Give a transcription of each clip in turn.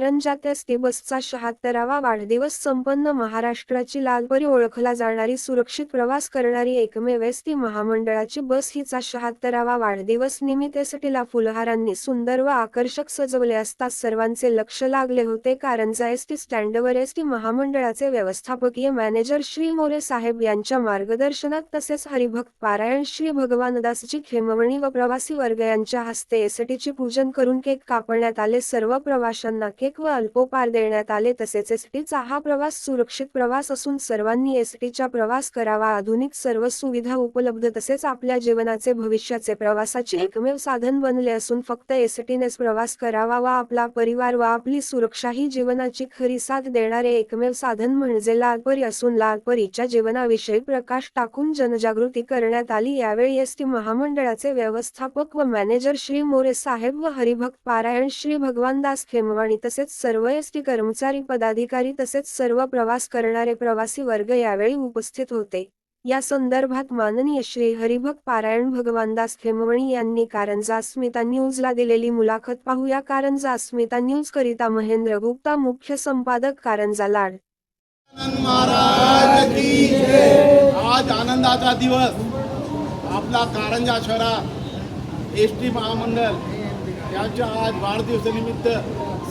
कारंजात ST बसचा 76वा वाढदिवस संपन्न. महाराष्ट्राची लालपरी ओळखला जाणारी सुरक्षित प्रवास करणारी एकमेव एसटी महामंडळाची बस हिचा 76वा वाढदिवस निमित्त एसटीला फुलहारांनी सुंदर व आकर्षक सजवले असता सर्वांचे लक्ष लागले होते. कारंजा एसटी स्टँडवर एसटी महामंडळाचे व्यवस्थापकीय मॅनेजर श्री मोरे साहेब यांच्या मार्गदर्शनात तसेच हरिभक्त पारायण श्री भगवानदासजी खेमवणी व प्रवासी वर्ग यांच्या हस्ते एसटीचे पूजन करून केक कापण्यात आले. सर्व प्रवाशांना केक व अल्पोपहार देण्यात आले. तसेच एसटीचा हा प्रवास सुरक्षित प्रवास असून सर्वांनी एसटीचा प्रवास करावा. आधुनिक सर्व सुविधा उपलब्ध तसेच आपल्या जीवनाचे भविष्याचे प्रवासाचे एकमेव साधन बनले असून फक्त एसटीनेच प्रवास करावा व आपला परिवार व आपली सुरक्षा ही जीवनाची खरी साथ देणारे एकमेव साधन म्हणजे लालपरी असून लालपरीच्या जीवनाविषयी प्रकाश टाकून जनजागृती करण्यात आली. यावेळी एसटी महामंडळाचे व्यवस्थापक व मॅनेजर श्री मोरे साहेब व हरिभक्त पारायण श्री भगवानदास खेमवाणी तसेच सर्व एसटी कर्मचारी पदाधिकारी तसेच सर्व प्रवास करणारे प्रवासी वर्ग यावेळी उपस्थित होते. या संदर्भात माननीय श्री हरिभक्त पारायण भगवानदास खेमवणी यांनी कारंजा अस्मिता न्यूजला दिलेली मुलाखत पाहूया. कारंजा अस्मिता न्यूज करिता महेंद्र गुप्ता, मुख्य संपादक, कारंजा लाड. महाराज की जय. आज आनंदाचा दिवस. आपला कारंजा शहरात एसटी महामंडळ यांच्या आज वाढदिवसानिमित्त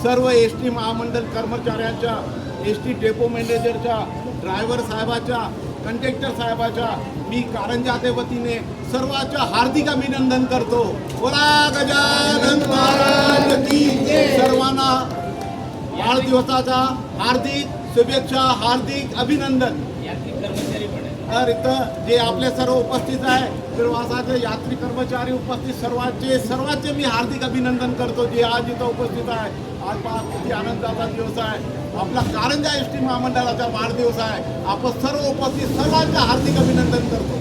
सर्व एसटी महामंडळ कर्मचाऱ्यांच्या, एसटी डेपो मॅनेजरच्या, ड्रायव्हर साहेबाच्या, कंडक्टर साहेबाच्या मी कारंजाच्या वतीने सर्वांच्या हार्दिक अभिनंदन करतो. बोला गजानन महाराज की जय. सर्वांना वाढदिवसाचा हार्दिक शुभेच्छा, हार्दिक अभिनंदन. तर इथं जे आपले सर्व उपस्थित आहे, प्रवासाचे यात्री कर्मचारी उपस्थित सर्वांचे मी हार्दिक अभिनंदन करतो जे आज इथं उपस्थित आहे. आज पहा किती आनंदाचा दिवस आहे. आपला कारंजा एसटी महामंडळाचा वाढदिवस आहे. आपण सर्व उपस्थित सर्वांचे हार्दिक अभिनंदन करतो.